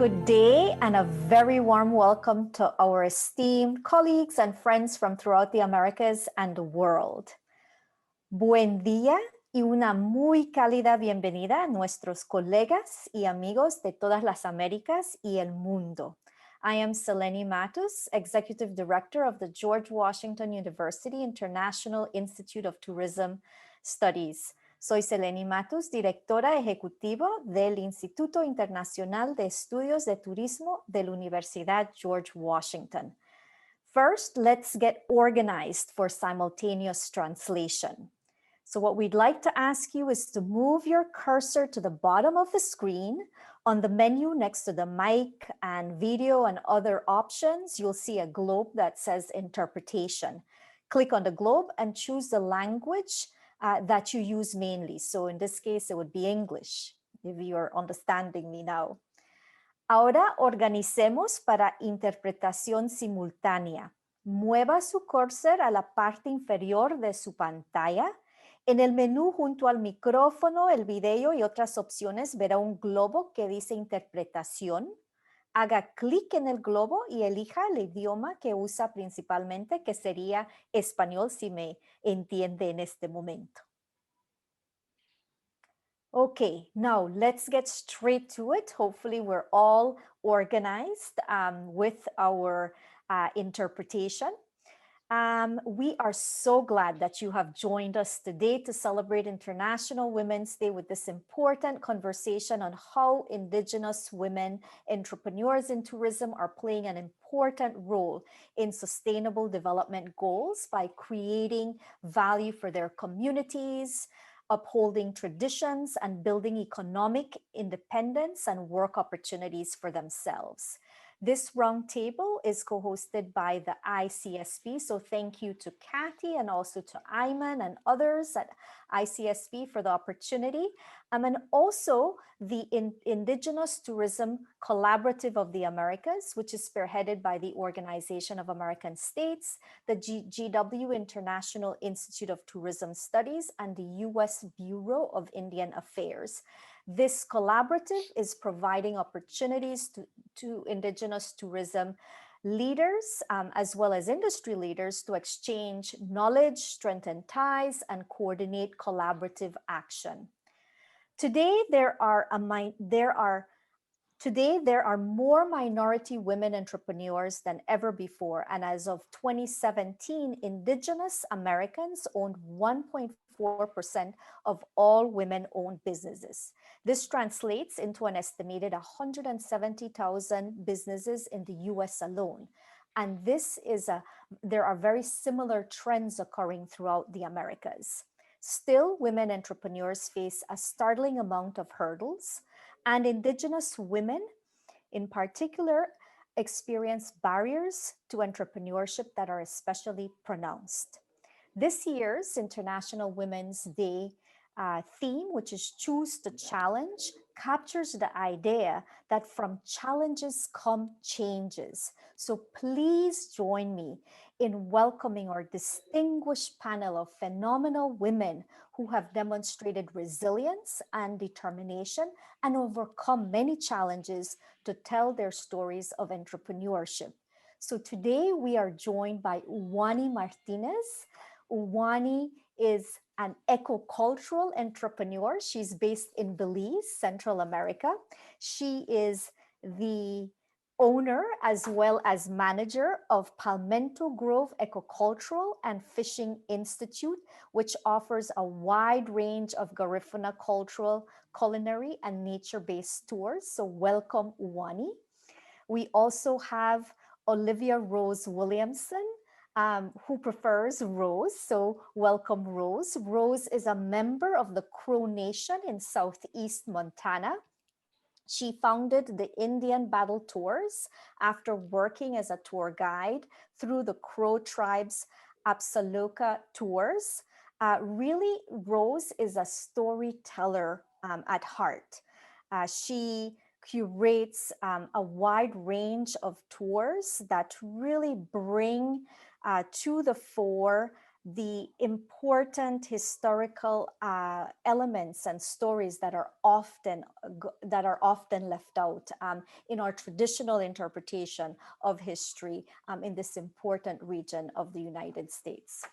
Good day and a very warm welcome to our esteemed colleagues and friends from throughout the Americas and the world. Buen día y una muy cálida bienvenida a nuestros colegas y amigos de todas las Américas y el mundo. I am Selene Matus, Executive Director of the George Washington University International Institute of Tourism Studies. Soy Selene Matus, directora ejecutiva del Instituto Internacional de Estudios de Turismo de la Universidad George Washington. First, let's get organized for simultaneous translation. So what we'd like to ask you is to move your cursor to the bottom of the screen. On the menu next to the mic and video and other options, you'll see a globe that says interpretation. Click on the globe and choose the language that you use mainly. So in this case, it would be English, if you're understanding me now. Ahora organicemos para interpretación simultánea. Mueva su cursor a la parte inferior de su pantalla. En el menú junto al micrófono, el video y otras opciones verá un globo que dice interpretación. Haga clic en el globo y elija el idioma que usa principalmente, que sería español si me entiende en este momento. Okay, now let's get straight to it. Hopefully we're all organized with our interpretation. We are so glad that you have joined us today to celebrate International Women's Day with this important conversation on how Indigenous women entrepreneurs in tourism are playing an important role in sustainable development goals by creating value for their communities, upholding traditions, and building economic independence and work opportunities for themselves. This roundtable is co-hosted by the ICSP, so thank you to Kathy and also to Ayman and others at ICSP for the opportunity, and also the Indigenous Tourism Collaborative of the Americas, which is spearheaded by the Organization of American States, the GW International Institute of Tourism Studies, and the U.S. Bureau of Indian Affairs. This collaborative is providing opportunities to Indigenous tourism leaders as well as industry leaders to exchange knowledge, strengthen ties, and coordinate collaborative action. Today, there are more minority women entrepreneurs than ever before, and as of 2017, Indigenous Americans owned 1.4% of all women-owned businesses. This translates into an estimated 170,000 businesses in the US alone. And there are very similar trends occurring throughout the Americas. Still, women entrepreneurs face a startling amount of hurdles, and Indigenous women in particular experience barriers to entrepreneurship that are especially pronounced. This year's International Women's Day theme, which is Choose to Challenge, captures the idea that from challenges come changes. So please join me in welcoming our distinguished panel of phenomenal women who have demonstrated resilience and determination and overcome many challenges to tell their stories of entrepreneurship. So today we are joined by Uwani Martinez. Uwani is an eco-cultural entrepreneur. She's based in Belize, Central America. She is the owner as well as manager of Palmetto Grove Ecocultural and Fishing Institute, which offers a wide range of Garifuna cultural, culinary, and nature-based tours. So welcome, Uwani. We also have Olivia Rose Williamson, who prefers Rose. So welcome, Rose. Rose is a member of the Crow Nation in Southeast Montana. She founded the Indian Battle Tours after working as a tour guide through the Crow tribe's Absaloka tours. Really, Rose is a storyteller at heart. She curates a wide range of tours that really bring to the fore the important historical elements and stories that are often left out in our traditional interpretation of history in this important region of the United States.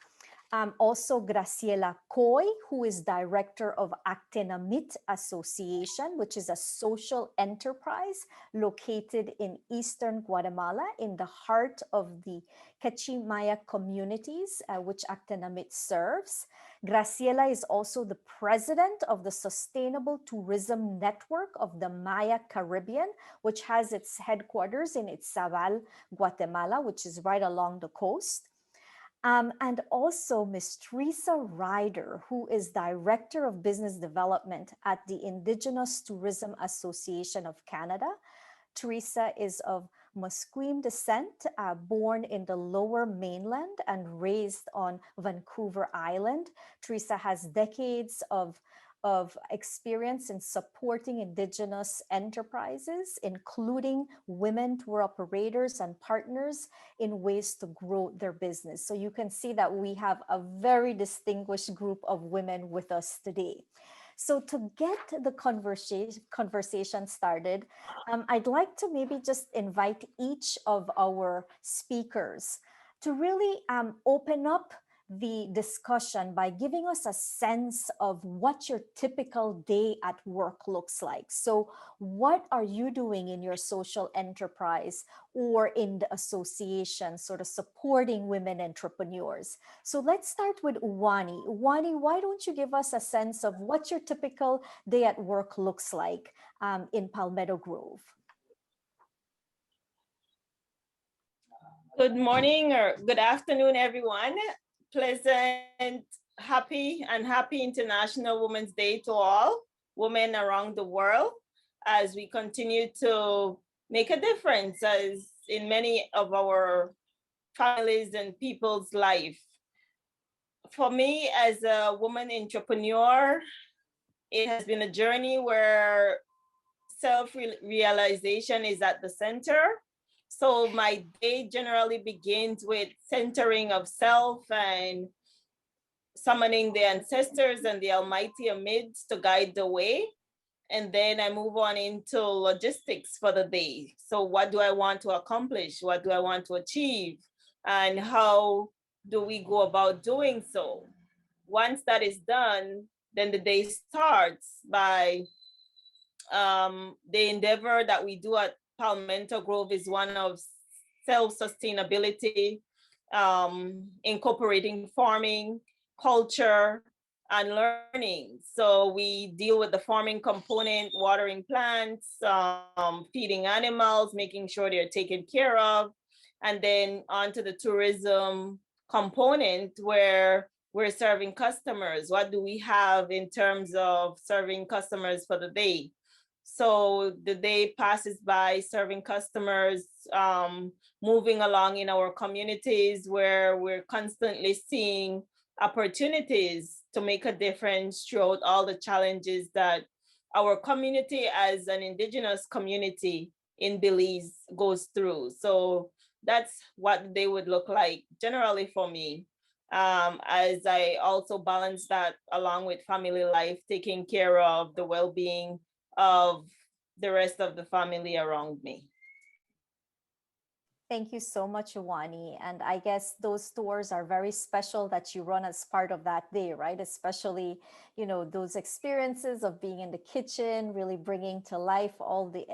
Also, Graciela Coy, who is director of Actenamit Association, which is a social enterprise located in eastern Guatemala in the heart of the Quechua Maya communities, which Actenamit serves. Graciela is also the president of the Sustainable Tourism Network of the Maya Caribbean, which has its headquarters in Itzabal, Guatemala, which is right along the coast. And also Ms. Teresa Ryder, who is Director of Business Development at the Indigenous Tourism Association of Canada. Teresa is of Musqueam descent, born in the Lower Mainland and raised on Vancouver Island. Teresa has decades of experience in supporting Indigenous enterprises, including women tour operators and partners in ways to grow their business. So you can see that we have a very distinguished group of women with us today. So to get the conversation started, I'd like to maybe just invite each of our speakers to really open up the discussion by giving us a sense of what your typical day at work looks like. So what are you doing in your social enterprise or in the association, sort of supporting women entrepreneurs? So let's start with Uwani. Uwani, why don't you give us a sense of what your typical day at work looks like in Palmetto Grove? Good morning or good afternoon, everyone. Pleasant, happy International Women's Day to all women around the world as we continue to make a difference as in many of our families and people's life. For me, as a woman entrepreneur, it has been a journey where self-realization is at the center. So my day generally begins with centering of self and summoning the ancestors and the Almighty amidst to guide the way. And then I move on into logistics for the day. So what do I want to accomplish? What do I want to achieve? And how do we go about doing so? Once that is done, then the day starts by the endeavor that we do at Palmetto Grove is one of self-sustainability, incorporating farming, culture, and learning. So we deal with the farming component, watering plants, feeding animals, making sure they're taken care of, and then onto the tourism component where we're serving customers. What do we have in terms of serving customers for the day? So the day passes by serving customers, moving along in our communities where we're constantly seeing opportunities to make a difference throughout all the challenges that our community as an Indigenous community in Belize goes through. So that's what they would look like generally for me. As I also balance that along with family life, taking care of the well-being of the rest of the family around me. Thank you so much, Uwani. And I guess those tours are very special that you run as part of that day, right? Especially, you know, those experiences of being in the kitchen, really bringing to life all the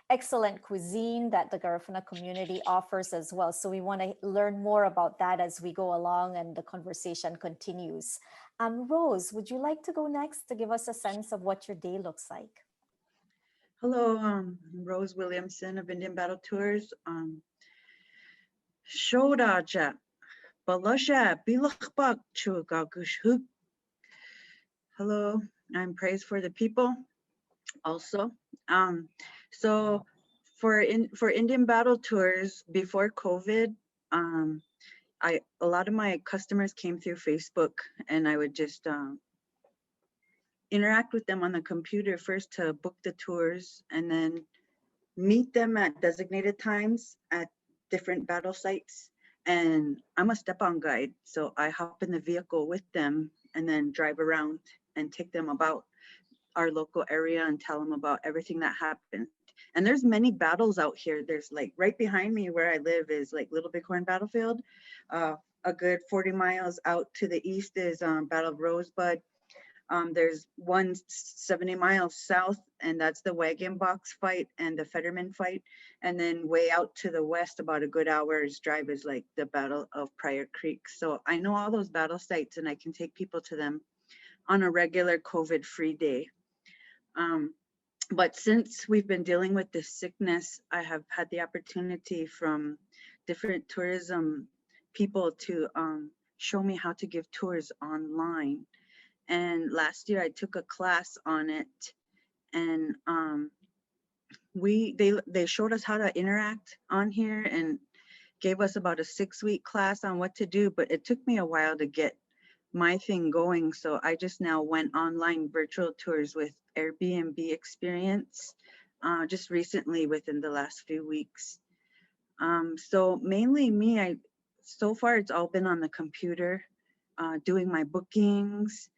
excellent cuisine that the Garifuna community offers as well. So we want to learn more about that as we go along and the conversation continues. Rose, would you like to go next to give us a sense of what your day looks like? Hello, I'm Rose Williamson of Indian Battle Tours. Shodaja, Balasha, Bilakbak, Chugagushuk. Hello, I'm Praise for the People also. So for Indian Battle Tours before COVID, a lot of my customers came through Facebook, and I would just interact with them on the computer first to book the tours, and then meet them at designated times at different battle sites. And I'm a step-on guide, so I hop in the vehicle with them and then drive around and take them about our local area and tell them about everything that happened. And there's many battles out here. There's like right behind me where I live is like Little Bighorn Battlefield. A good 40 miles out to the east is Battle of Rosebud. There's one 70 miles south, and that's the Wagon Box fight and the Fetterman fight. And then way out to the west, about a good hour's drive, is like the Battle of Pryor Creek. So I know all those battle sites, and I can take people to them on a regular COVID-free day. But since we've been dealing with this sickness, I have had the opportunity from different tourism people to show me how to give tours online. And last year I took a class on it, and they showed us how to interact on here and gave us about a 6-week class on what to do, but it took me a while to get my thing going. So I just now went online virtual tours with Airbnb experience just recently within the last few weeks. So mainly me, so far it's all been on the computer, doing my bookings.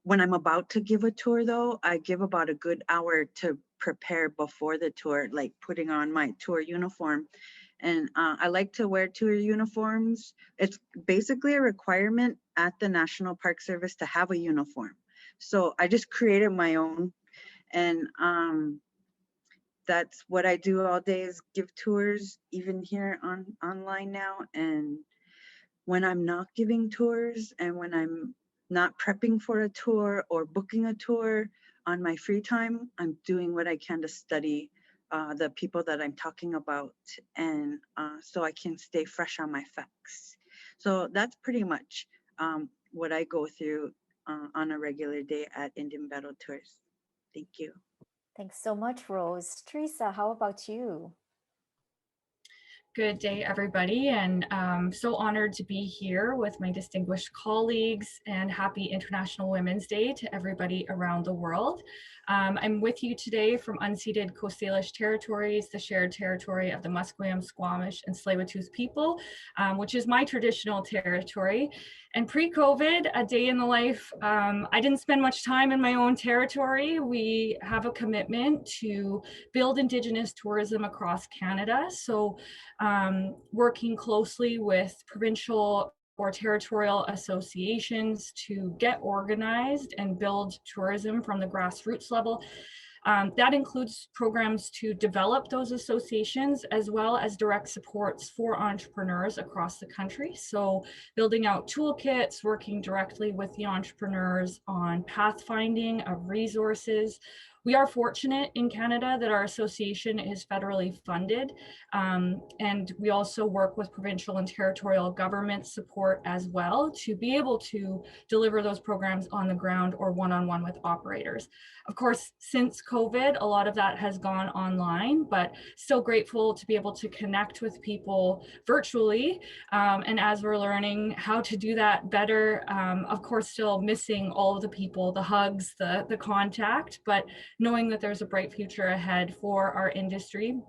When I'm about to give a tour though, I give about a good hour to prepare before the tour, like putting on my tour uniform. And I like to wear tour uniforms. It's basically a requirement at the National Park Service to have a uniform. So I just created my own, and that's what I do all day is give tours, even here online now. And when I'm not giving tours and when I'm not prepping for a tour or booking a tour on my free time, I'm doing what I can to study the people that I'm talking about, and so I can stay fresh on my facts. So that's pretty much what I go through on a regular day at Indian Battle Tours. Thank you. Thanks so much, Rose. Teresa, how about you? Good day, everybody, and so honored to be here with my distinguished colleagues, and happy International Women's Day to everybody around the world. I'm with you today from unceded Coast Salish territories, the shared territory of the Musqueam, Squamish, and Tsleil-Waututh people, which is my traditional territory. And pre-COVID, a day in the life, I didn't spend much time in my own territory. We have a commitment to build Indigenous tourism across Canada. So working closely with provincial or territorial associations to get organized and build tourism from the grassroots level. That includes programs to develop those associations, as well as direct supports for entrepreneurs across the country. So building out toolkits, working directly with the entrepreneurs on pathfinding of resources. We are fortunate in Canada that our association is federally funded, and we also work with provincial and territorial government support as well to be able to deliver those programs on the ground or one-on-one with operators. Of course, since COVID, a lot of that has gone online, but still grateful to be able to connect with people virtually. And as we're learning how to do that better, of course, still missing all of the people, the hugs, the contact, but knowing that there's a bright future ahead for our industry.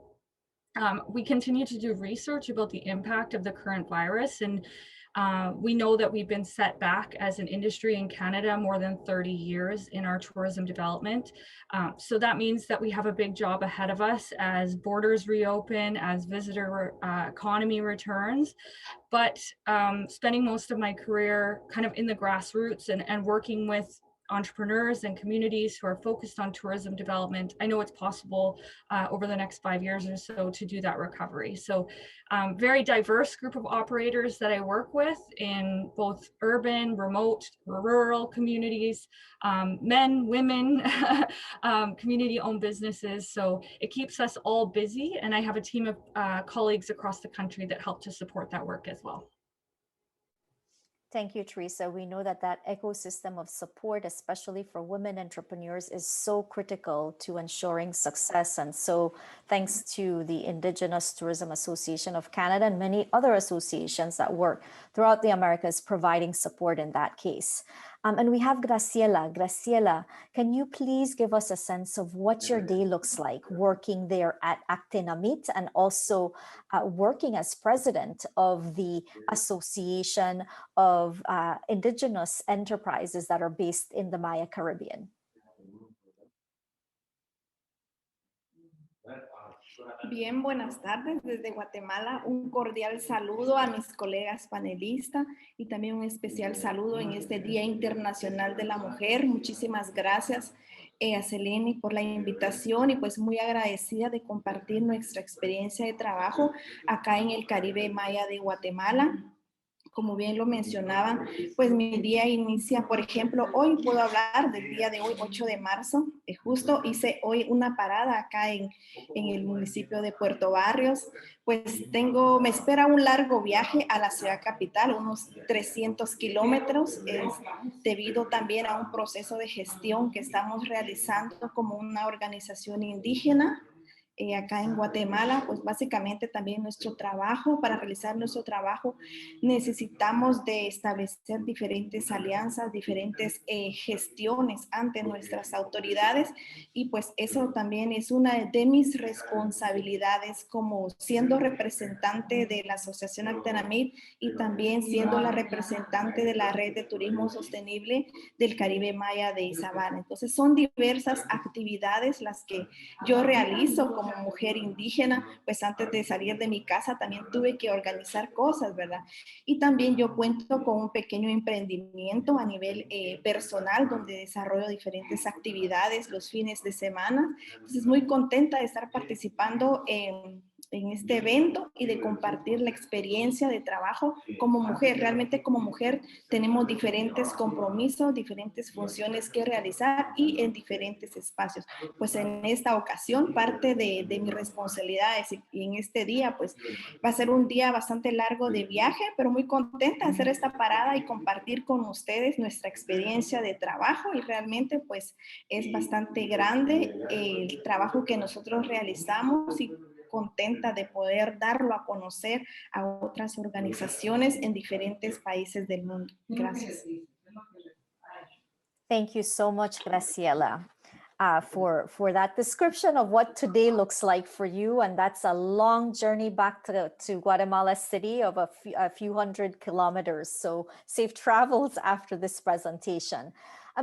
We continue to do research about the impact of the current virus, and we know that we've been set back as an industry in Canada more than 30 years in our tourism development. So that means that we have a big job ahead of us as borders reopen, as visitor economy returns. But spending most of my career kind of in the grassroots and working with entrepreneurs and communities who are focused on tourism development, I know it's possible over the next 5 years or so to do that recovery. So very diverse group of operators that I work with in both urban, remote, rural communities, men, women, community-owned businesses. So it keeps us all busy, and I have a team of colleagues across the country that help to support that work as well. Thank you, Teresa. We know that that ecosystem of support, especially for women entrepreneurs, is so critical to ensuring success. And so thanks to the Indigenous Tourism Association of Canada and many other associations that work throughout the Americas providing support in that case. And we have Graciela. Graciela, can you please give us a sense of what your day looks like working there at Actinamit and also working as president of the Association of Indigenous Enterprises that are based in the Maya Caribbean? Bien, buenas tardes desde Guatemala. Un cordial saludo a mis colegas panelistas y también un especial saludo en este Día Internacional de la Mujer. Muchísimas gracias a Seleni por la invitación y pues muy agradecida de compartir nuestra experiencia de trabajo acá en el Caribe Maya de Guatemala. Como bien lo mencionaban, pues mi día inicia, por ejemplo, hoy puedo hablar del día de hoy, 8 de marzo. Justo hice hoy una parada acá en el municipio de Puerto Barrios. Pues me espera un largo viaje a la ciudad capital, unos 300 kilómetros, debido también a un proceso de gestión que estamos realizando como una organización indígena. Acá en Guatemala, pues básicamente también para realizar nuestro trabajo, necesitamos de establecer diferentes alianzas, diferentes gestiones ante nuestras autoridades y pues eso también es una de mis responsabilidades como siendo representante de la Asociación Actinamit y también siendo la representante de la Red de Turismo Sostenible del Caribe Maya de Izabal. Entonces son diversas actividades las que yo realizo como mujer indígena, pues antes de salir de mi casa también tuve que organizar cosas, ¿verdad? Y también yo cuento con un pequeño emprendimiento a nivel personal donde desarrollo diferentes actividades los fines de semana. Entonces muy contenta de estar participando en este evento y de compartir la experiencia de trabajo como mujer. Realmente como mujer tenemos diferentes compromisos, diferentes funciones que realizar y en diferentes espacios. Pues en esta ocasión parte de mis responsabilidades y en este día pues va a ser un día bastante largo de viaje, pero muy contenta de hacer esta parada y compartir con ustedes nuestra experiencia de trabajo y realmente pues es bastante grande el trabajo que nosotros realizamos y contenta de poder darlo a conocer a otras organizaciones en diferentes países del mundo. Gracias. Thank you so much, Graciela, for that description of what today looks like for you. And that's a long journey back to Guatemala City of a few hundred kilometers. So safe travels after this presentation.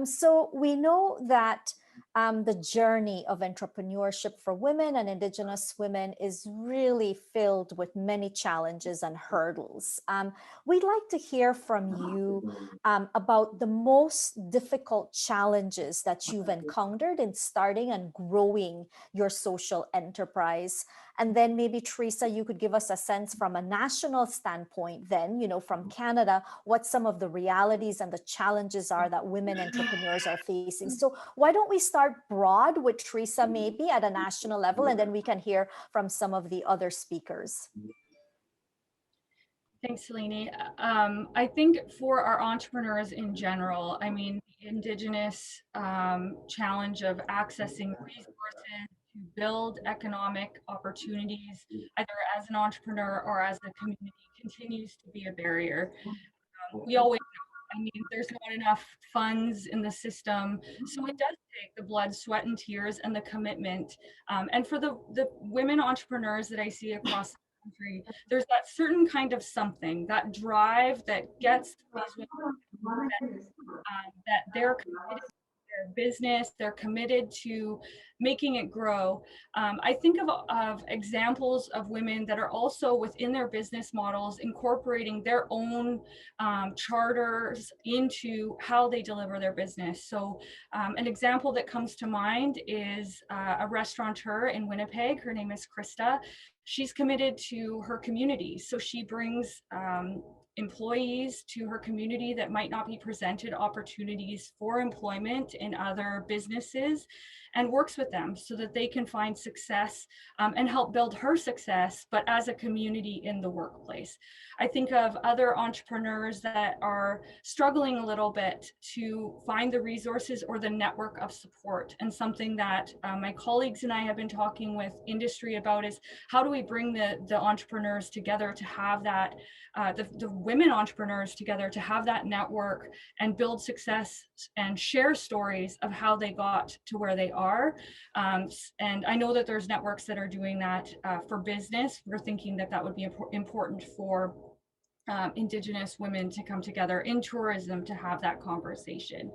So we know that the journey of entrepreneurship for women and Indigenous women is really filled with many challenges and hurdles. We'd like to hear from you about the most difficult challenges that you've encountered in starting and growing your social enterprise. And then maybe Teresa, you could give us a sense from a national standpoint then, from Canada, what some of the realities and the challenges are that women entrepreneurs are facing. So why don't we start broad with Teresa maybe at a national level, and then we can hear from some of the other speakers. Thanks, Selene. I think for our entrepreneurs in general, I mean, the Indigenous challenge of accessing resources to build economic opportunities, either as an entrepreneur or as a community, continues to be a barrier. We always know, I mean, there's not enough funds in the system. So it does take the blood, sweat, and tears and the commitment. And for the women entrepreneurs that I see across the country, there's that certain kind of something, that drive that gets these women that they're committed to their business, they're committed to making it grow. I think of examples of women that are also within their business models incorporating their own charters into how they deliver their business. So an example that comes to mind is a restaurateur in Winnipeg. Her name is Krista. She's committed to her community. So she brings employees to her community that might not be presented opportunities for employment in other businesses, and works with them so that they can find success and help build her success, but as a community in the workplace. I think of other entrepreneurs that are struggling a little bit to find the resources or the network of support. And something that my colleagues and I have been talking with industry about is how do we bring the entrepreneurs together to have that the women entrepreneurs together to have that network and build success and share stories of how they got to where they are. And I know that there's networks that are doing that for business. We're thinking that that would be important for Indigenous women to come together in tourism to have that conversation.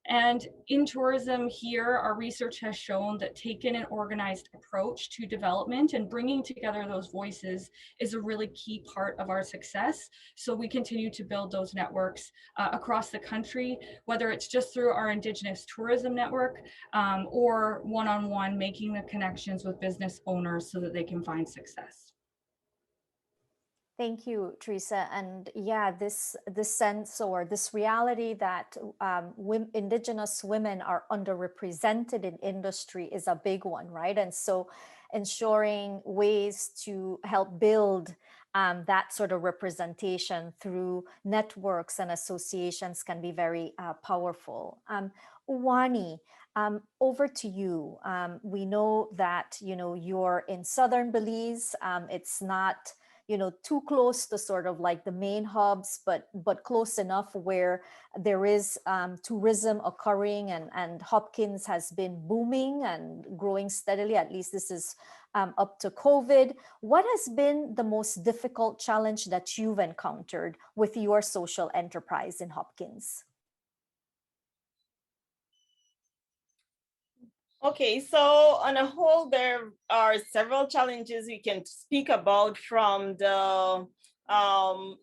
And in tourism here, our research has shown that taking an organized approach to development and bringing together those voices is a really key part of our success. So we continue to build those networks across the country, whether it's just through our Indigenous tourism network or one-on-one, making the connections with business owners so that they can find success. Thank you, Teresa. And yeah, this sense or this reality that Indigenous women are underrepresented in industry is a big one, right? And so ensuring ways to help build that sort of representation through networks and associations can be very powerful. Uwani, over to you. We know that, you know, you're in southern Belize. It's not, you know, too close to sort of like the main hubs, but close enough where there is tourism occurring, and Hopkins has been booming and growing steadily. At least this is up to COVID. What has been the most difficult challenge that you've encountered with your social enterprise in Hopkins? Okay, so on a whole, there are several challenges we can speak about, from the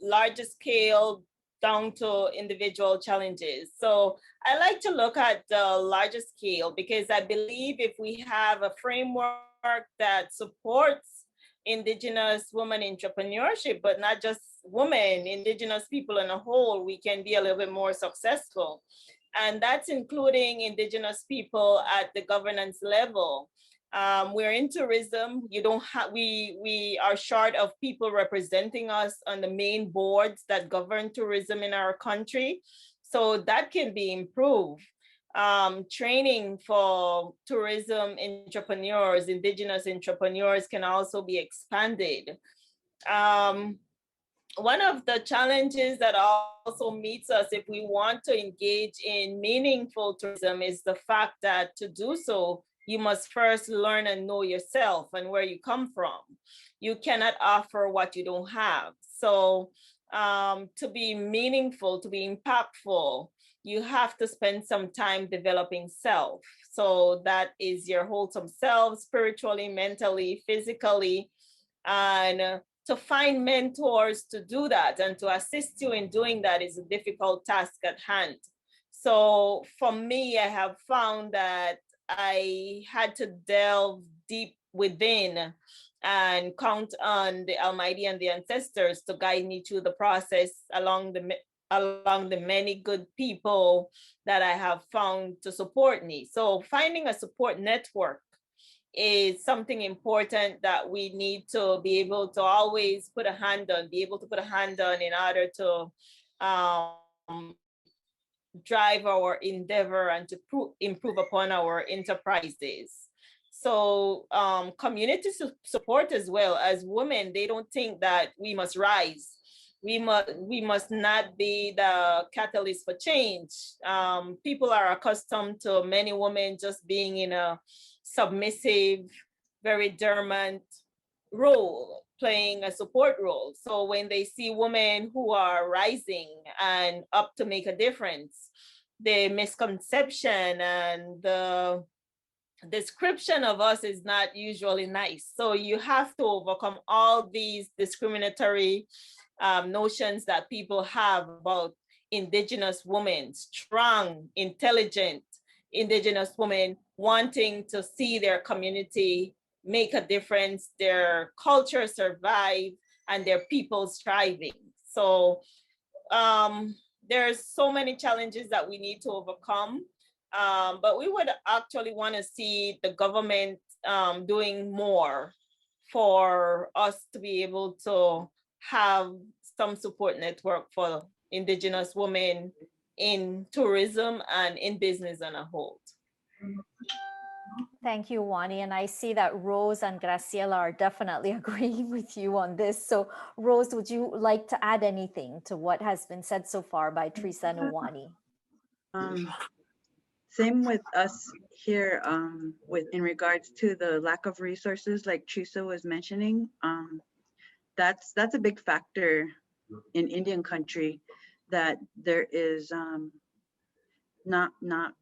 larger scale down to individual challenges. So I like to look at the larger scale because I believe if we have a framework that supports Indigenous women entrepreneurship, but not just women, Indigenous people in a whole, we can be a little bit more successful. And that's including Indigenous people at the governance level. We're in tourism. You don't have, we are short of people representing us on the main boards that govern tourism in our country. So that can be improved. Training for tourism entrepreneurs, Indigenous entrepreneurs, can also be expanded. One of the challenges that also meets us if we want to engage in meaningful tourism is the fact that to do so, you must first learn and know yourself and where you come from. You cannot offer what you don't have. So to be meaningful, to be impactful, you have to spend some time developing self. So that is your wholesome self, spiritually, mentally, physically, and to find mentors to do that and to assist you in doing that is a difficult task at hand. So for me, I have found that I had to delve deep within and count on the Almighty and the ancestors to guide me through the process along the many good people that I have found to support me. So finding a support network is something important that we need to be able to always put a hand on, in order to drive our endeavor and to improve upon our enterprises. So community support as well. As women, they don't think that we must rise. We must not be the catalyst for change. People are accustomed to many women just being in a submissive, very dormant role, playing a support role. So when they see women who are rising and up to make a difference, the misconception and the description of us is not usually nice. So you have to overcome all these discriminatory notions that people have about Indigenous women, strong, intelligent Indigenous women wanting to see their community make a difference, their culture survive, and their people thriving. So there's so many challenges that we need to overcome, but we would actually want to see the government doing more for us to be able to have some support network for Indigenous women in tourism and in business on a whole. Thank you, Wani. And I see that Rose and Graciela are definitely agreeing with you on this. So Rose, would you like to add anything to what has been said so far by Teresa and Wani? Same with us here in regards to the lack of resources, like Teresa was mentioning. That's a big factor in Indian country, that there is not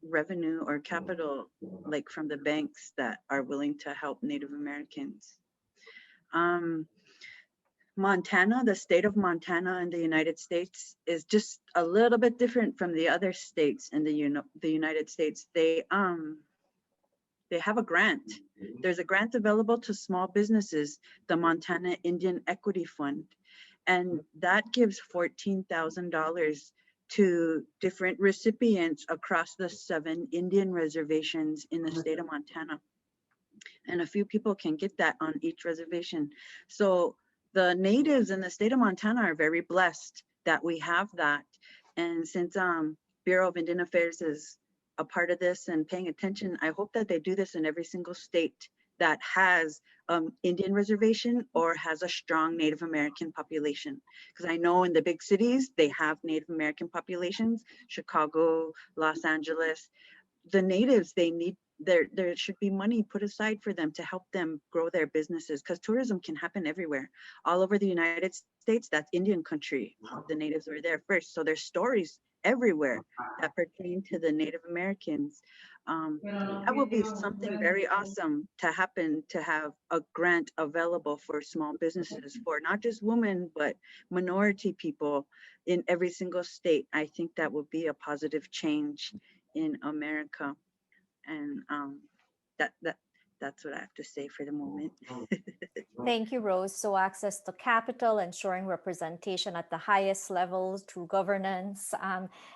revenue or capital like from the banks that are willing to help Native Americans. Montana, the state of Montana in the United States is just a little bit different from the other states in the United States. They have a grant. There's a grant available to small businesses, the Montana Indian Equity Fund, and that gives $14,000 to different recipients across the 7 Indian reservations in the state of Montana. And a few people can get that on each reservation. So the natives in the state of Montana are very blessed that we have that. And since Bureau of Indian Affairs is a part of this and paying attention, I hope that they do this in every single state that has Indian reservation or has a strong Native American population. Because I know in the big cities, they have Native American populations, Chicago, Los Angeles. The natives, they need, there should be money put aside for them to help them grow their businesses, because tourism can happen everywhere. All over the United States, that's Indian country. The natives were there first. So there's stories everywhere that pertain to the Native Americans. That will be something very awesome to happen, to have a grant available for small businesses for not just women, but minority people in every single state. I think that would be a positive change in America. And that's what I have to say for the moment. Thank you, Rose. So access to capital, ensuring representation at the highest levels through governance,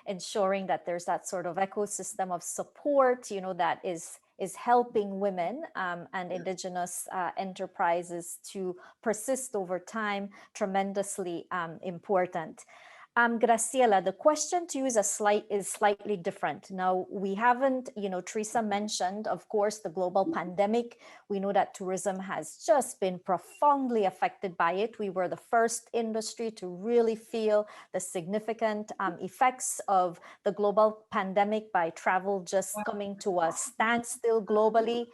ensuring that there's that sort of ecosystem of support, you know, that is helping women and Indigenous enterprises to persist over time, tremendously important. Graciela, the question to you is slightly different. Now, we haven't, you know, Teresa mentioned, of course, the global pandemic. We know that tourism has just been profoundly affected by it. We were the first industry to really feel the significant effects of the global pandemic by travel just coming to a standstill globally.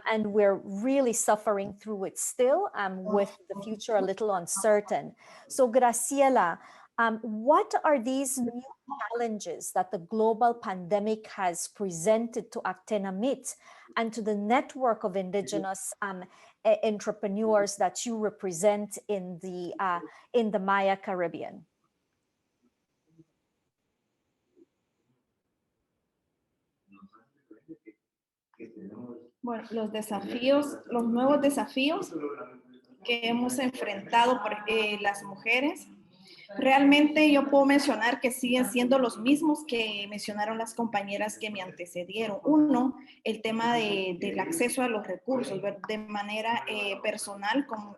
And we're really suffering through it still, with the future a little uncertain. So Graciela, what are these new challenges that the global pandemic has presented to Actenamit and to the network of Indigenous entrepreneurs that you represent in the Maya Caribbean? Bueno, los nuevos desafíos que hemos enfrentado por las mujeres, realmente yo puedo mencionar que siguen siendo los mismos que mencionaron las compañeras que me antecedieron. Uno, el tema del acceso a los recursos. De manera personal, como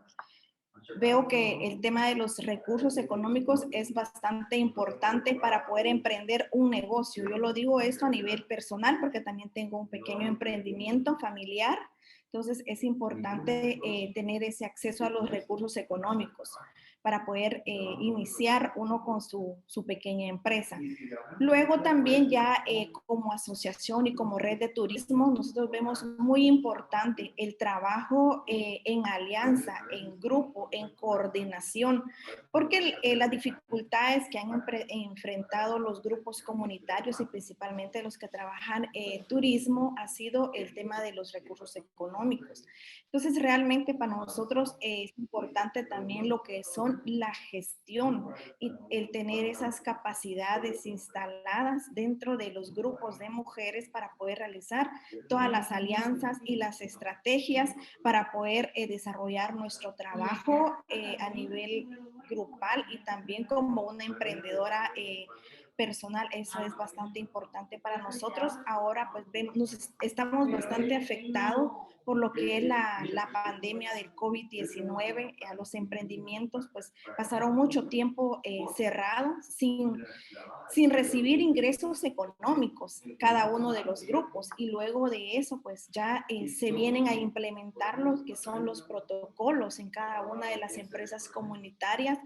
veo que el tema de los recursos económicos es bastante importante para poder emprender un negocio. Yo lo digo esto a nivel personal porque también tengo un pequeño emprendimiento familiar. Entonces es importante tener ese acceso a los recursos económicos para poder iniciar uno con su pequeña empresa. Luego también ya como asociación y como red de turismo, nosotros vemos muy importante el trabajo en alianza, en grupo, en coordinación, porque las dificultades que han enfrentado los grupos comunitarios y principalmente los que trabajan turismo ha sido el tema de los recursos económicos. Entonces realmente para nosotros es importante también lo que son la gestión y el tener esas capacidades instaladas dentro de los grupos de mujeres para poder realizar todas las alianzas y las estrategias para poder desarrollar nuestro trabajo a nivel grupal y también como una emprendedora personal, eso es bastante importante para nosotros. Ahora pues estamos bastante afectados por lo que es la pandemia del COVID-19. A los emprendimientos pues pasaron mucho tiempo cerrados sin recibir ingresos económicos cada uno de los grupos, y luego de eso pues ya se vienen a implementar lo que son los protocolos en cada una de las empresas comunitarias,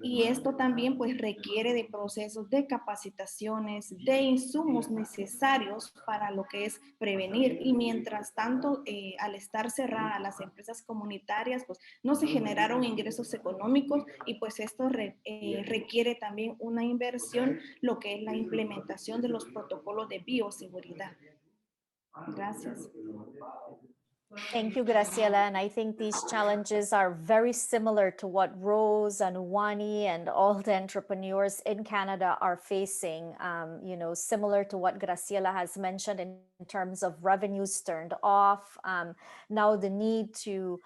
y esto también pues requiere de procesos de capacitaciones, de insumos necesarios para lo que es prevenir, y mientras tanto al estar cerradas las empresas comunitarias pues no se generaron ingresos económicos, y pues esto requiere también una inversión, lo que es la implementación de los protocolos de bioseguridad. Gracias. Thank you, Graciela. And I think these challenges are very similar to what Rose and Wani and all the entrepreneurs in Canada are facing, you know, similar to what Graciela has mentioned in terms of revenues turned off. Now the need to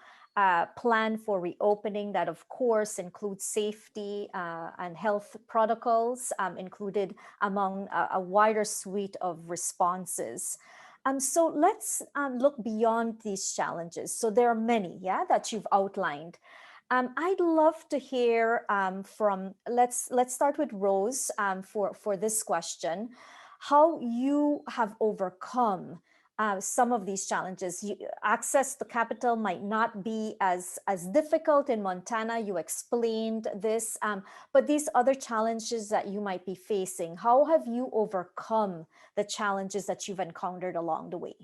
plan for reopening that of course includes safety and health protocols included among a wider suite of responses. So let's look beyond these challenges. So there are many, yeah, that you've outlined. I'd love to hear from, let's start with Rose for this question, how you have overcome some of these challenges. Access to capital might not be as difficult in Montana. You explained this, but these other challenges that you might be facing, how have you overcome the challenges that you've encountered along the way?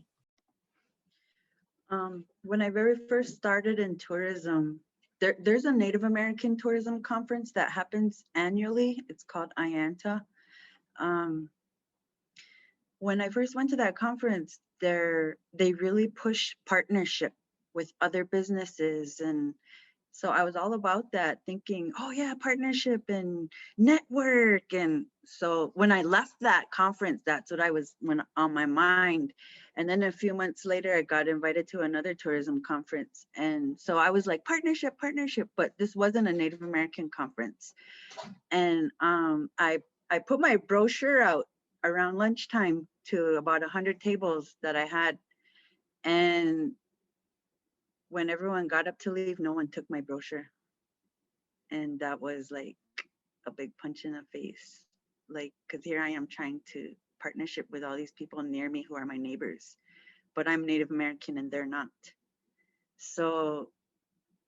When I very first started in tourism, there's a Native American tourism conference that happens annually. It's called IANTA. When I first went to that conference, they really push partnership with other businesses, and so I was all about that, thinking, oh yeah, partnership and network. And so when I left that conference, that's what went on my mind. And then a few months later, I got invited to another tourism conference, and so I was like, partnership, but this wasn't a Native American conference. And I put my brochure out around lunchtime to about 100 tables that I had. And when everyone got up to leave, no one took my brochure. And that was like a big punch in the face. Like, because here I am trying to partnership with all these people near me who are my neighbors, but I'm Native American and they're not. So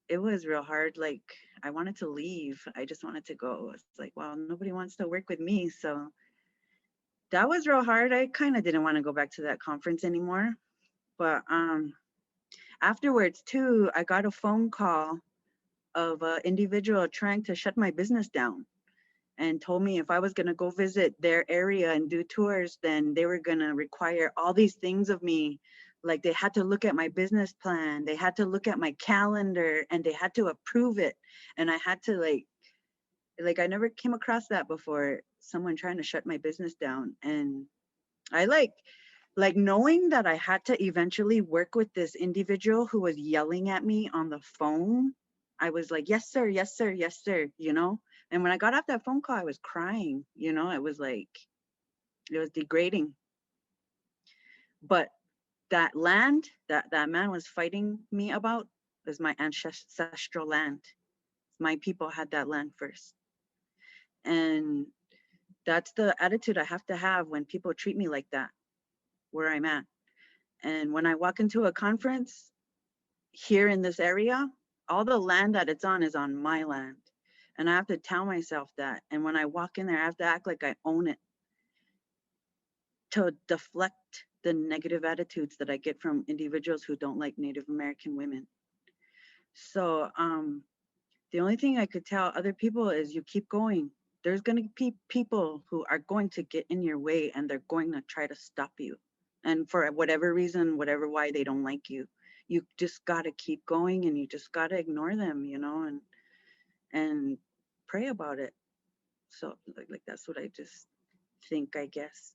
it was real hard. Like, I wanted to leave. I just wanted to go. It's like, well, nobody wants to work with me. So that was real hard. I kind of didn't want to go back to that conference anymore. But afterwards too, I got a phone call of an individual trying to shut my business down, and told me if I was going to go visit their area and do tours, then they were going to require all these things of me. Like, they had to look at my business plan, they had to look at my calendar, and they had to approve it. And I had to like I never came across that before, someone trying to shut my business down. And I like knowing that I had to eventually work with this individual who was yelling at me on the phone. I was like, yes, sir, yes, sir, yes, sir, you know? And when I got off that phone call, I was crying, you know? It was like, it was degrading. But that land that man was fighting me about was my ancestral land. My people had that land first. And that's the attitude I have to have when people treat me like that, where I'm at. And when I walk into a conference here in this area, all the land that it's on is on my land. And I have to tell myself that. And when I walk in there, I have to act like I own it, to deflect the negative attitudes that I get from individuals who don't like Native American women. So the only thing I could tell other people is, you keep going. There's going to be people who are going to get in your way, and they're going to try to stop you. And for whatever reason, whatever why they don't like you, you just got to keep going, and you just got to ignore them, you know, and pray about it. So like that's what I just think, I guess.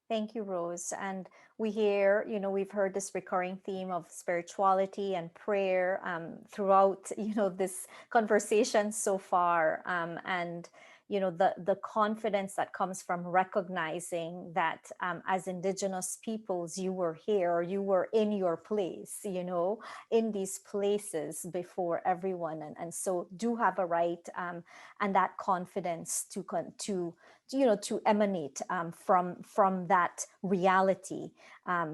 Thank you, Rose. And we hear, you know, we've heard this recurring theme of spirituality and prayer throughout, you know, this conversation so far. And, you know, the confidence that comes from recognizing that as Indigenous peoples, you were here, you were in your place, you know, in these places before everyone. And so do have a right and that confidence to you know, to emanate from that reality,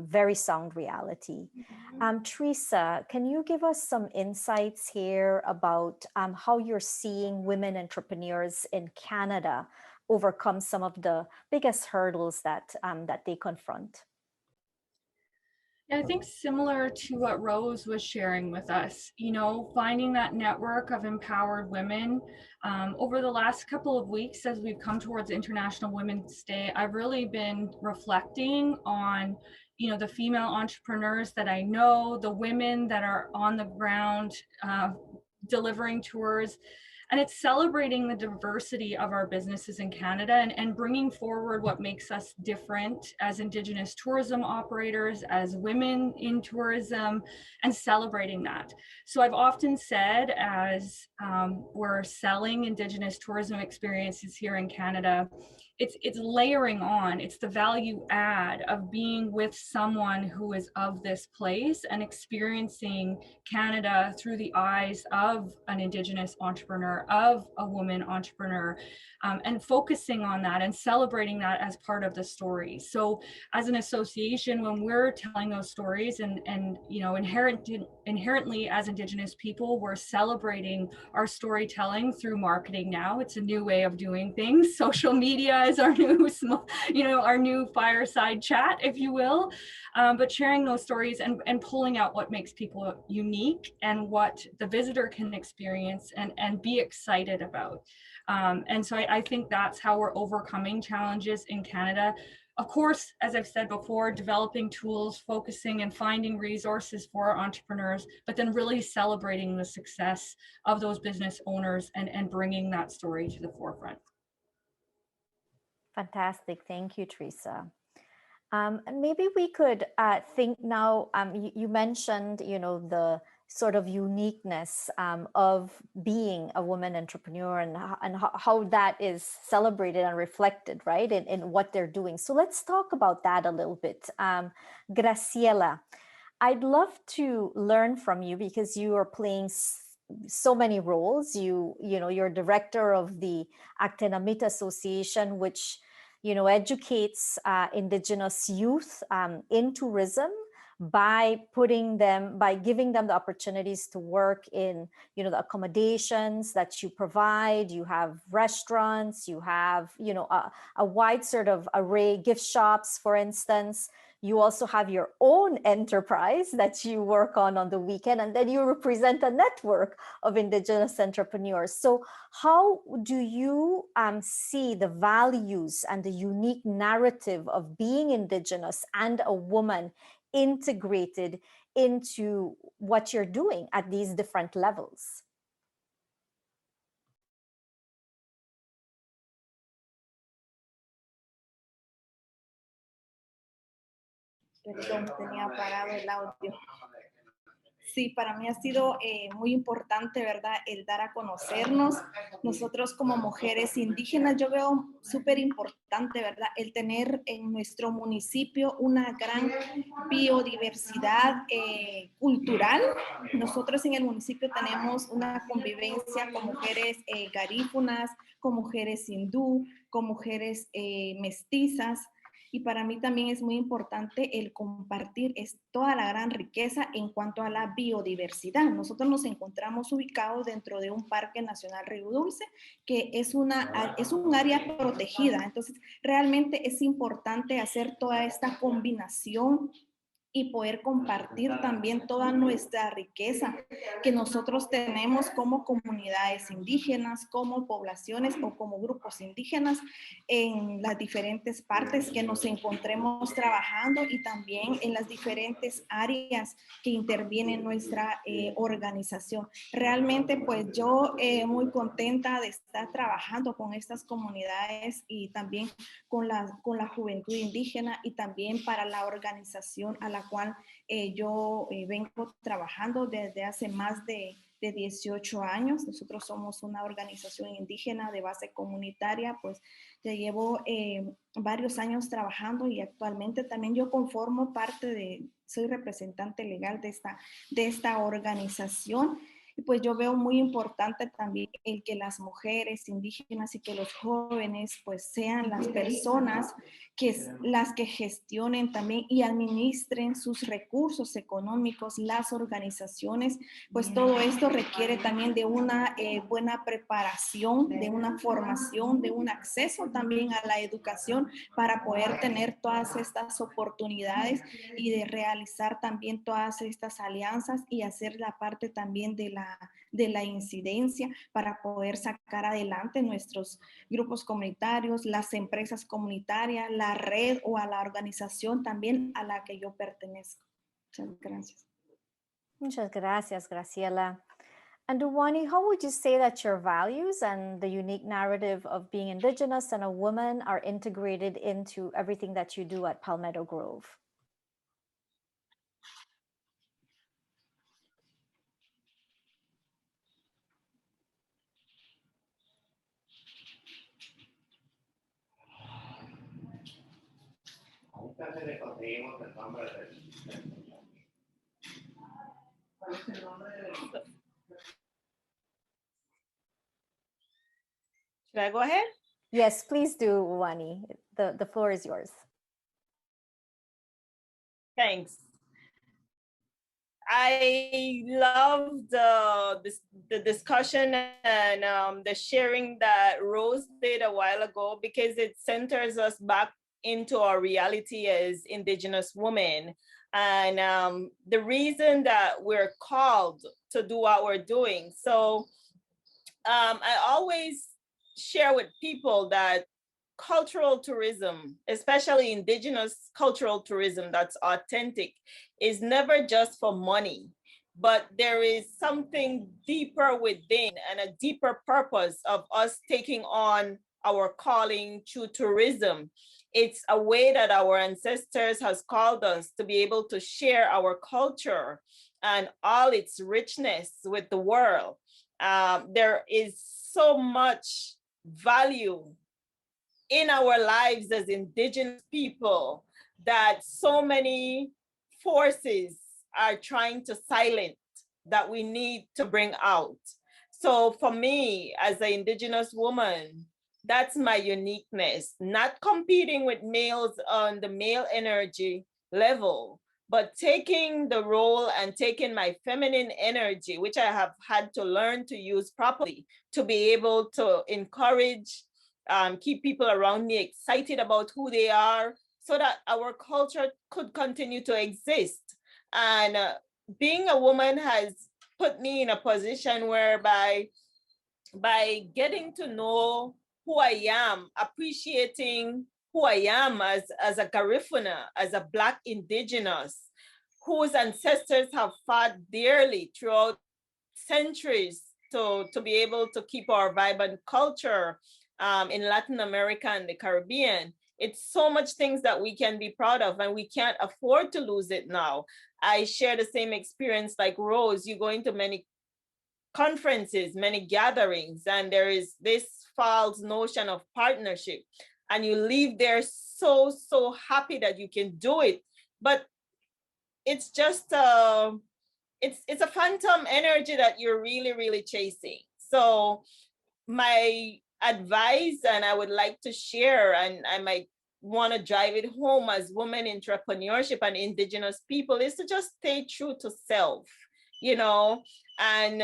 very sound reality. Teresa, can you give us some insights here about how you're seeing women entrepreneurs in Canada overcome some of the biggest hurdles that that they confront? Yeah, I think similar to what Rose was sharing with us, you know, finding that network of empowered women. Over the last couple of weeks, as we've come towards International Women's Day, I've really been reflecting on, you know, the female entrepreneurs that I know, the women that are on the ground delivering tours. And it's celebrating the diversity of our businesses in Canada and bringing forward what makes us different as Indigenous tourism operators, as women in tourism, and celebrating that. So I've often said, as we're selling Indigenous tourism experiences here in Canada, it's layering on, it's the value add of being with someone who is of this place and experiencing Canada through the eyes of an Indigenous entrepreneur, of a woman entrepreneur, and focusing on that and celebrating that as part of the story. So as an association, when we're telling those stories and you know, inherently as Indigenous people, we're celebrating our storytelling through marketing now. It's a new way of doing things. Social media is our new, you know, our new fireside chat, if you will. But sharing those stories and pulling out what makes people unique and what the visitor can experience and be excited about. And so I think that's how we're overcoming challenges in Canada. Of course, as I've said before, developing tools, focusing and finding resources for our entrepreneurs, but then really celebrating the success of those business owners and bringing that story to the forefront. Fantastic. Thank you, Teresa. And maybe we could think now, you mentioned, you know, the sort of uniqueness of being a woman entrepreneur and how that is celebrated and reflected, right, in what they're doing. So let's talk about that a little bit. Graciela, I'd love to learn from you because you are playing so many roles. You know, you're director of the Actenamit Association, which, you know, educates Indigenous youth in tourism by giving them the opportunities to work in, you know, the accommodations that you provide. You have restaurants, you have, you know, a wide sort of array, gift shops, for instance. You also have your own enterprise that you work on the weekend, and then you represent a network of Indigenous entrepreneurs. So how do you see the values and the unique narrative of being Indigenous and a woman integrated into what you're doing at these different levels? Perdón, tenía apagado el audio. Sí, para mí ha sido muy importante, ¿verdad?, el dar a conocernos. Nosotros como mujeres indígenas, yo veo súper importante, ¿verdad?, el tener en nuestro municipio una gran biodiversidad cultural. Nosotros en el municipio tenemos una convivencia con mujeres garífunas, con mujeres hindú, con mujeres mestizas. Y para mí también es muy importante el compartir toda la gran riqueza en cuanto a la biodiversidad. Nosotros nos encontramos ubicados dentro de un Parque Nacional Río Dulce, que es un área protegida. Entonces, realmente es importante hacer toda esta combinación y poder compartir también toda nuestra riqueza que nosotros tenemos como comunidades indígenas, como poblaciones o como grupos indígenas en las diferentes partes que nos encontremos trabajando y también en las diferentes áreas que interviene nuestra organización. Realmente pues yo muy contenta de estar trabajando con estas comunidades y también con la juventud indígena y también para la organización a la cual yo vengo trabajando desde hace más de de 18 años. Nosotros somos una organización indígena de base comunitaria, pues ya llevo varios años trabajando y actualmente también yo conformo soy representante legal de esta organización. Y pues yo veo muy importante también el que las mujeres indígenas y que los jóvenes pues sean las personas las que gestionen también y administren sus recursos económicos, las organizaciones, pues todo esto requiere también de una buena preparación, de una formación, de un acceso también a la educación para poder tener todas estas oportunidades y de realizar también todas estas alianzas y hacer la parte también de la incidencia para poder sacar adelante nuestros grupos comunitarios, las empresas comunitarias, la red o a la organización también a la que yo pertenezco. Muchas gracias. Muchas gracias, Graciela. And Duwani, how would you say that your values and the unique narrative of being Indigenous and a woman are integrated into everything that you do at Palmetto Grove? Should I go ahead? Yes, please do, Wani. The floor is yours. Thanks. I love the discussion and the sharing that Rose did a while ago, because it centers us back into our reality as Indigenous women. And the reason that we're called to do what we're doing. So I always share with people that cultural tourism, especially Indigenous cultural tourism that's authentic, is never just for money, but there is something deeper within and a deeper purpose of us taking on our calling through tourism. It's a way that our ancestors has called us to be able to share our culture and all its richness with the world. There is so much value in our lives as Indigenous people that so many forces are trying to silence that we need to bring out. So for me, as an Indigenous woman, that's my uniqueness, not competing with males on the male energy level, but taking the role and taking my feminine energy, which I have had to learn to use properly, to be able to encourage, keep people around me excited about who they are, so that our culture could continue to exist. And being a woman has put me in a position whereby, by getting to know who I am, appreciating who I am as a Garifuna, as a Black Indigenous, whose ancestors have fought dearly throughout centuries to be able to keep our vibrant culture in Latin America and the Caribbean. It's so much things that we can be proud of, and we can't afford to lose it now. I share the same experience like Rose. You go into many conferences, many gatherings, and there is this false notion of partnership, and you leave there so happy that you can do it, but it's just it's a phantom energy that you're really chasing. So my advice, and I would like to share, and I might want to drive it home as women entrepreneurship and Indigenous people, is to just stay true to self, you know, and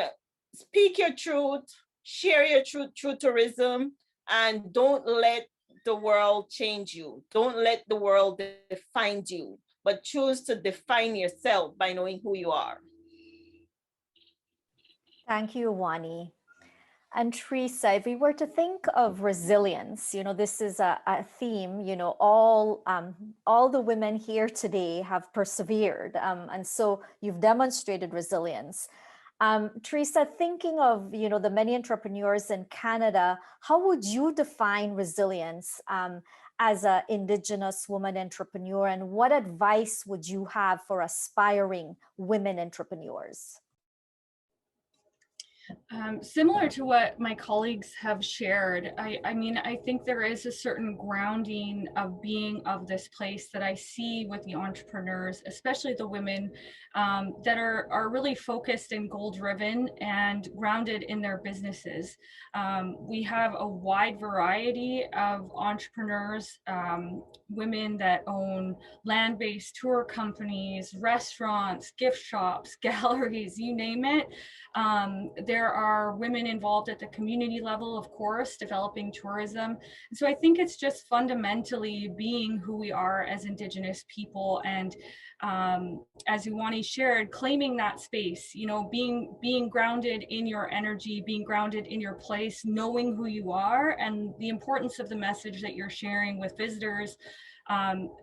speak your truth, share your truth through tourism, and don't let the world change you. Don't let the world define you, but choose to define yourself by knowing who you are. Thank you, Wani. And Teresa, if we were to think of resilience, you know, this is a theme, you know, all the women here today have persevered. And so you've demonstrated resilience. Teresa, thinking of, you know, the many entrepreneurs in Canada, how would you define resilience as an Indigenous woman entrepreneur? And what advice would you have for aspiring women entrepreneurs? Similar to what my colleagues have shared, I mean, I think there is a certain grounding of being of this place that I see with the entrepreneurs, especially the women that are really focused and goal-driven and grounded in their businesses. We have a wide variety of entrepreneurs, women that own land-based tour companies, restaurants, gift shops, galleries, you name it. There are women involved at the community level, of course, developing tourism. And so I think it's just fundamentally being who we are as Indigenous people, and as Uwani shared, claiming that space, you know, being grounded in your energy, being grounded in your place, knowing who you are, and the importance of the message that you're sharing with visitors.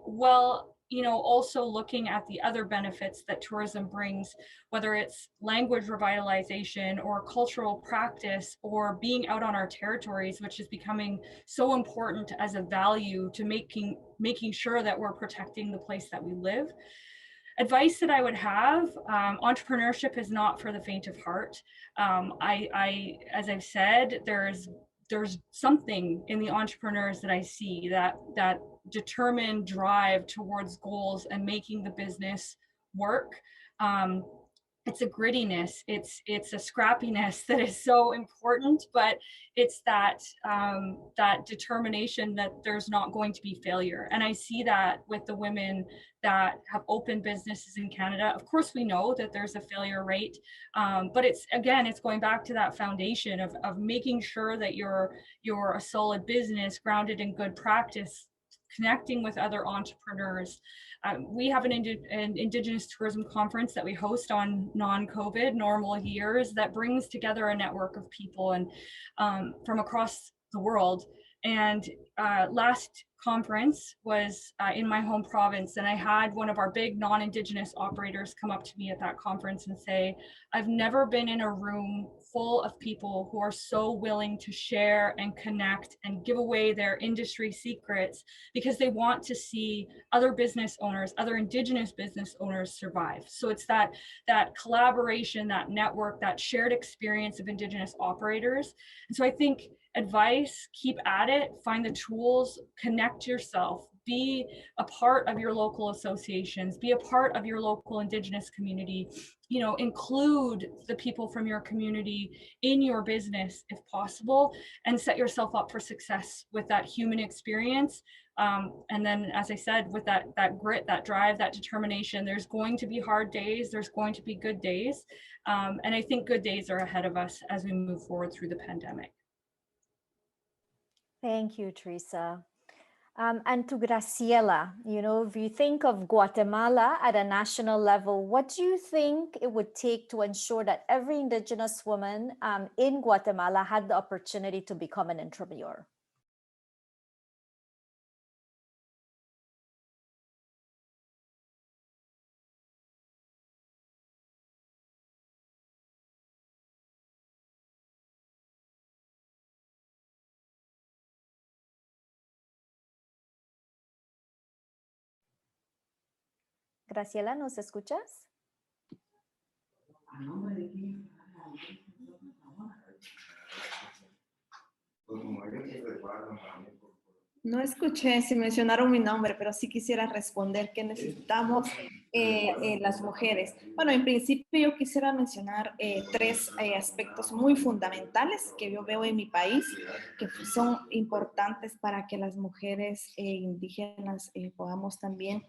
Well, you know, also looking at the other benefits that tourism brings, whether it's language revitalization or cultural practice or being out on our territories, which is becoming so important as a value to making sure that we're protecting the place that we live. Advice that I would have, entrepreneurship is not for the faint of heart. As I've said, there's something in the entrepreneurs that I see that determined drive towards goals and making the business work. It's a grittiness, it's a scrappiness that is so important, but it's that that determination that there's not going to be failure. And I see that with the women that have opened businesses in Canada. Of course, we know that there's a failure rate, but it's going back to that foundation of making sure that you're a solid business grounded in good practice, connecting with other entrepreneurs. We have an Indigenous tourism conference that we host on non-COVID normal years that brings together a network of people and from across the world. And last conference was in my home province, and I had one of our big non-Indigenous operators come up to me at that conference and say, I've never been in a room full of people who are so willing to share and connect and give away their industry secrets because they want to see other business owners, other Indigenous business owners survive. So it's that collaboration, that network, that shared experience of Indigenous operators. And so I think advice, keep at it, find the tools, connect yourself, be a part of your local associations, be a part of your local Indigenous community, you know, include the people from your community in your business if possible, and set yourself up for success with that human experience. And then, as I said, with that grit, that drive, that determination, there's going to be hard days, there's going to be good days. And I think good days are ahead of us as we move forward through the pandemic. Thank you, Teresa. And to Graciela, you know, if you think of Guatemala at a national level, what do you think it would take to ensure that every Indigenous woman in Guatemala had the opportunity to become an entrepreneur? Graciela, ¿nos escuchas? No escuché si mencionaron mi nombre, pero sí quisiera responder qué necesitamos las mujeres. Bueno, en principio yo quisiera mencionar tres aspectos muy fundamentales que yo veo en mi país, que son importantes para que las mujeres indígenas podamos también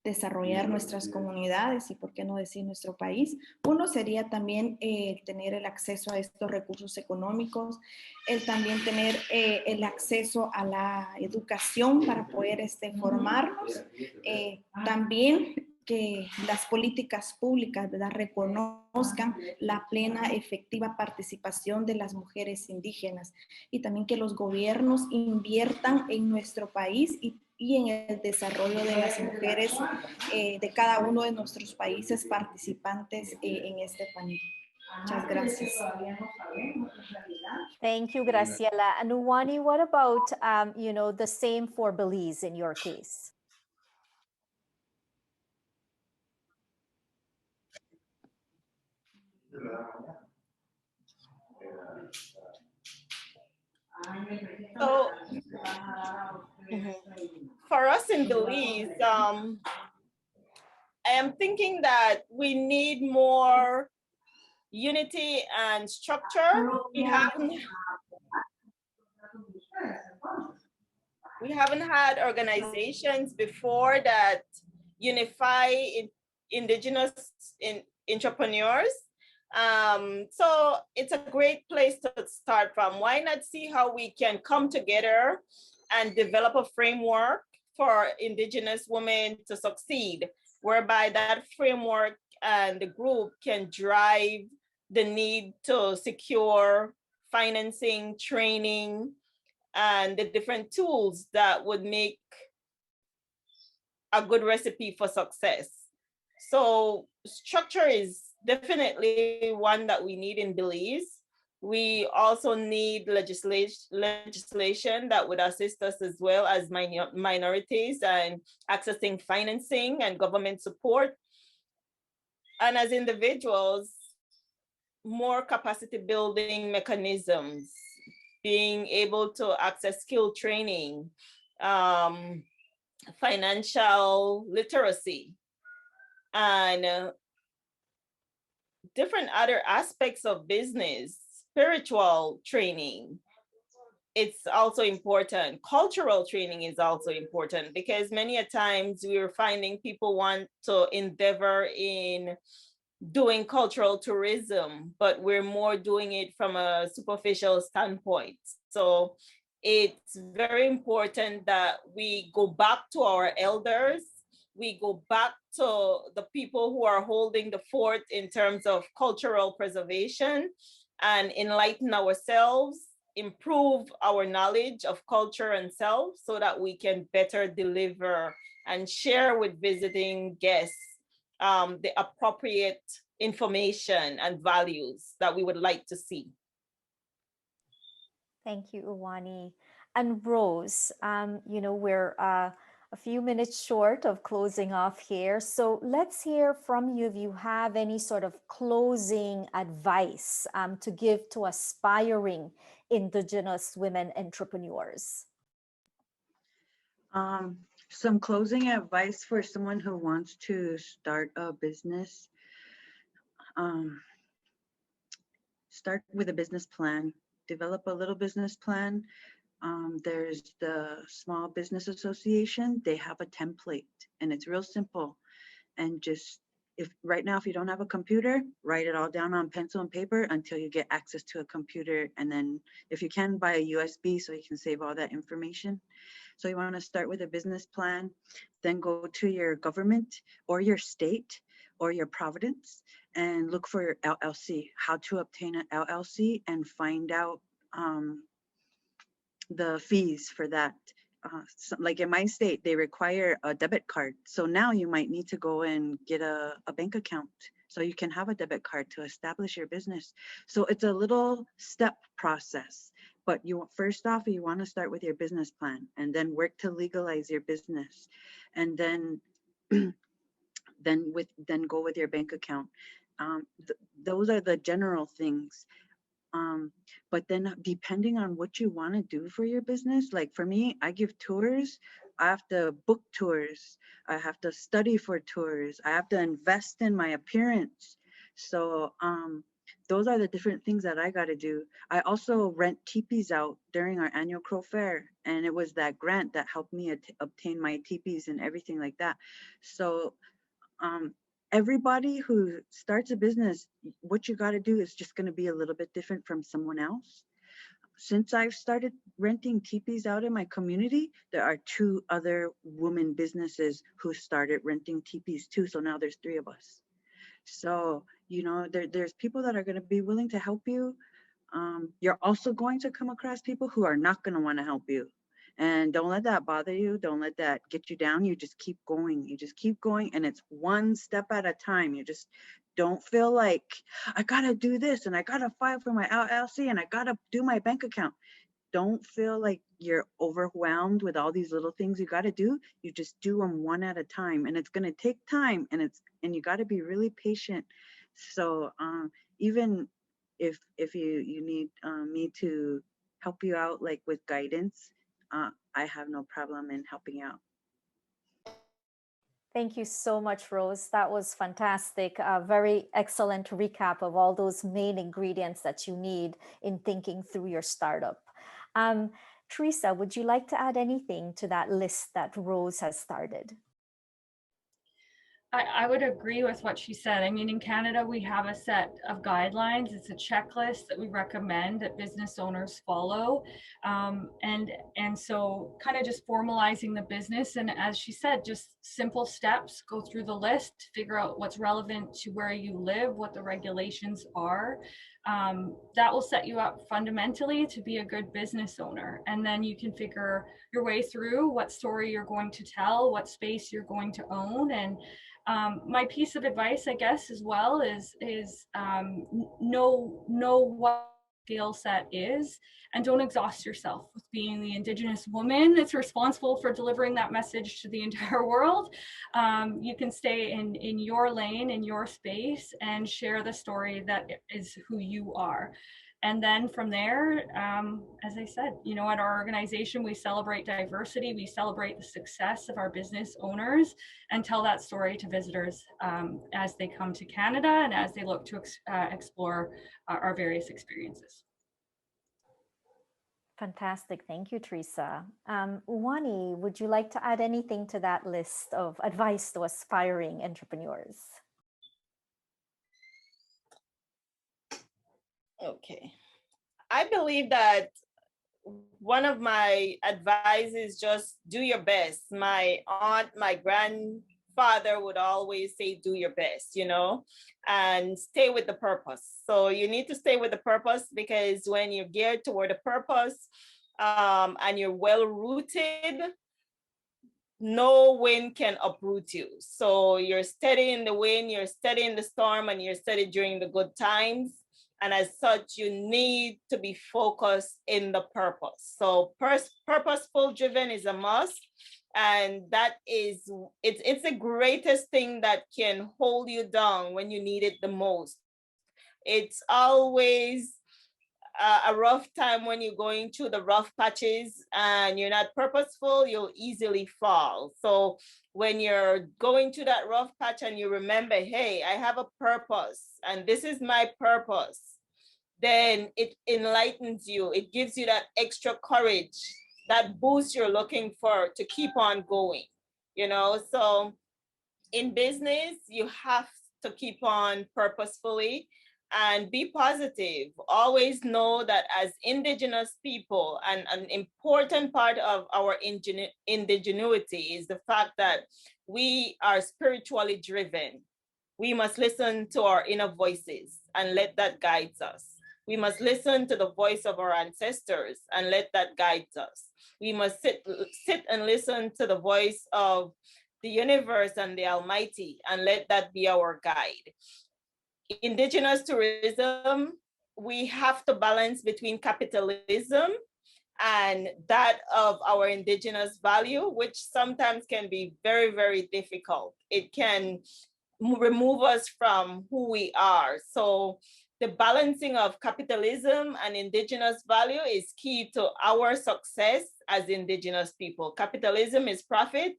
desarrollar nuestras comunidades y, por qué no decir, nuestro país. Uno sería también tener el acceso a estos recursos económicos, el también tener el acceso a la educación para poder formarnos, también que las políticas públicas, ¿verdad?, reconozcan la plena, efectiva participación de las mujeres indígenas, y también que los gobiernos inviertan en nuestro país y en el desarrollo de las mujeres de cada uno de nuestros países participantes en este panel. Muchas gracias. Thank you, Graciela. And Uwani, what about, you know, the same for Belize in your case? So for us in Belize, I am thinking that we need more unity and structure. We haven't had organizations before that unify indigenous entrepreneurs. So it's a great place to start from. Why not see how we can come together and develop a framework for indigenous women to succeed, whereby that framework and the group can drive the need to secure financing, training, and the different tools that would make a good recipe for success. So structure is definitely one that we need in Belize. We also need legislation that would assist us as well as minorities and accessing financing and government support. And as individuals, more capacity building mechanisms, being able to access skill training, financial literacy, and different other aspects of business, spiritual training. It's also important. Cultural training is also important because many a times we're finding people want to endeavor in doing cultural tourism, but we're more doing it from a superficial standpoint. So it's very important that we go back to our elders, we go back to the people who are holding the fort in terms of cultural preservation and enlighten ourselves, improve our knowledge of culture and self so that we can better deliver and share with visiting guests the appropriate information and values that we would like to see. Thank you, Uwani. And Rose, we're a few minutes short of closing off here. So let's hear from you if you have any sort of closing advice to give to aspiring Indigenous women entrepreneurs. Some closing advice for someone who wants to start a business. Start with a business plan. Develop a little business plan. There's the Small Business Association. They have a template and it's real simple. And just if you don't have a computer, write it all down on pencil and paper until you get access to a computer. And then if you can, buy a USB so you can save all that information. So you want to start with a business plan, then go to your government or your state or your providence and look for your LLC, how to obtain an LLC and find out the fees for that. Like in my state, they require a debit card. So now you might need to go and get a bank account so you can have a debit card to establish your business. So it's a little step process. But first off, you want to start with your business plan and then work to legalize your business, and then go with your bank account. Those are the general things. But then depending on what you want to do for your business, like for me, I give tours. I have to book tours. I have to study for tours. I have to invest in my appearance. So those are the different things that I got to do. I also rent teepees out during our annual Crow Fair, and it was that grant that helped me obtain my teepees and everything like that. So everybody who starts a business, what you got to do is just going to be a little bit different from someone else. Since I've started renting teepees out in my community, there are 2 other women businesses who started renting teepees too. So now there's 3 of us. So, there's people that are going to be willing to help you. You're also going to come across people who are not going to want to help you. And don't let that bother you. Don't let that get you down. You just keep going. You just keep going. And it's one step at a time. You just don't feel like I got to do this and I got to file for my LLC and I got to do my bank account. Don't feel like you're overwhelmed with all these little things you got to do. You just do them one at a time, and it's going to take time, and you got to be really patient. So even if you need me to help you out like with guidance, I have no problem in helping out. Thank you so much, Rose. That was fantastic. A very excellent recap of all those main ingredients that you need in thinking through your startup. Teresa, would you like to add anything to that list that Rose has started? I would agree with what she said. I mean, in Canada, we have a set of guidelines. It's a checklist that we recommend that business owners follow. And so kind of just formalizing the business. And as she said, just simple steps, go through the list, figure out what's relevant to where you live, what the regulations are. That will set you up fundamentally to be a good business owner. And then you can figure your way through what story you're going to tell, what space you're going to own. And my piece of advice, I guess, as well is know what skill set is, and don't exhaust yourself with being the Indigenous woman that's responsible for delivering that message to the entire world. You can stay in your lane, in your space, and share the story that is who you are. And then from there, as I said, you know, at our organization, we celebrate diversity, we celebrate the success of our business owners, and tell that story to visitors as they come to Canada and as they look to explore our various experiences. Fantastic. Thank you, Teresa. Wani, would you like to add anything to that list of advice to aspiring entrepreneurs? Okay. I believe that one of my advice is just do your best. My aunt, my grandfather would always say, do your best, you know, and stay with the purpose. So you need to stay with the purpose, because when you're geared toward a purpose and you're well rooted, no wind can uproot you. So you're steady in the wind, you're steady in the storm, and you're steady during the good times. And as such, you need to be focused in the purpose. So purposeful driven is a must. And that is, it's the greatest thing that can hold you down when you need it the most. It's always a rough time when you're going through the rough patches and you're not purposeful, you'll easily fall. So when you're going through that rough patch and you remember, hey, I have a purpose and this is my purpose, then it enlightens you. It gives you that extra courage, that boost you're looking for to keep on going, you know? So in business, you have to keep on purposefully and be positive. Always know that as Indigenous people, and an important part of our indigenuity is the fact that we are spiritually driven. We must listen to our inner voices and let that guide us. We must listen to the voice of our ancestors and let that guide us. We must sit and listen to the voice of the universe and the Almighty and let that be our guide. Indigenous tourism, we have to balance between capitalism and that of our Indigenous value, which sometimes can be very, very difficult. It can remove us from who we are. So the balancing of capitalism and Indigenous value is key to our success as Indigenous people. Capitalism is profit.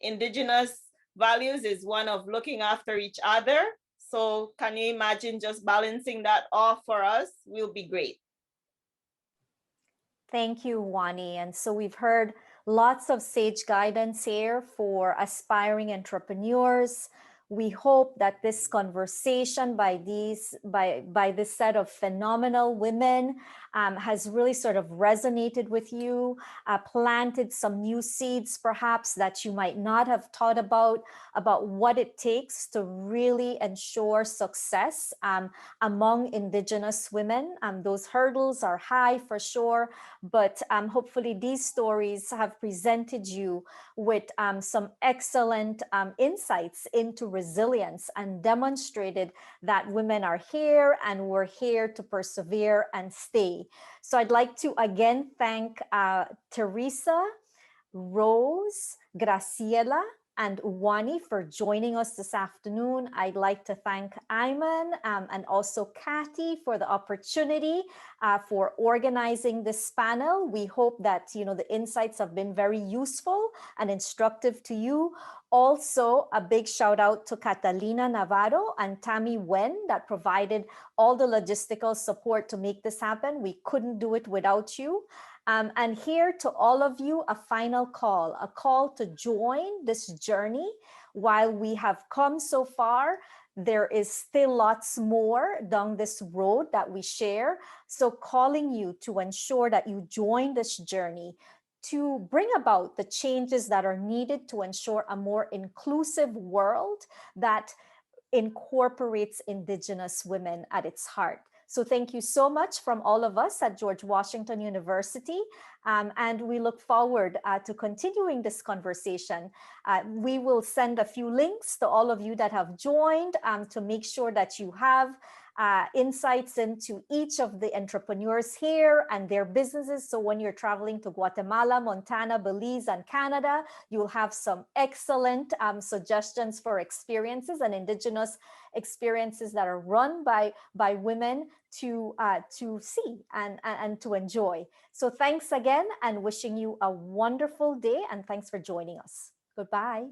Indigenous values is one of looking after each other. So can you imagine just balancing that off for us? Will be great. Thank you, Wani. And so we've heard lots of sage guidance here for aspiring entrepreneurs. We hope that this conversation by this set of phenomenal women has really sort of resonated with you, planted some new seeds perhaps that you might not have thought about what it takes to really ensure success among Indigenous women. Those hurdles are high for sure, but hopefully these stories have presented you with some excellent insights into resilience and demonstrated that women are here and we're here to persevere and stay. So I'd like to again thank Teresa, Rose, Graciela, and Uwani for joining us this afternoon. I'd like to thank Ayman and also Kathy for the opportunity for organizing this panel. We hope that the insights have been very useful and instructive to you. Also, a big shout out to Catalina Navarro and Tammy Wen that provided all the logistical support to make this happen. We couldn't do it without you. And here to all of you, a final call, a call to join this journey. While we have come so far, there is still lots more down this road that we share. So calling you to ensure that you join this journey to bring about the changes that are needed to ensure a more inclusive world that incorporates Indigenous women at its heart. So thank you so much from all of us at George Washington University. And we look forward to continuing this conversation. We will send a few links to all of you that have joined to make sure that you have insights into each of the entrepreneurs here and their businesses. So when you're traveling to Guatemala, Montana, Belize, and Canada, you'll have some excellent suggestions for experiences and Indigenous experiences that are run by women to see and to enjoy. So thanks again, and wishing you a wonderful day, and thanks for joining us. Goodbye.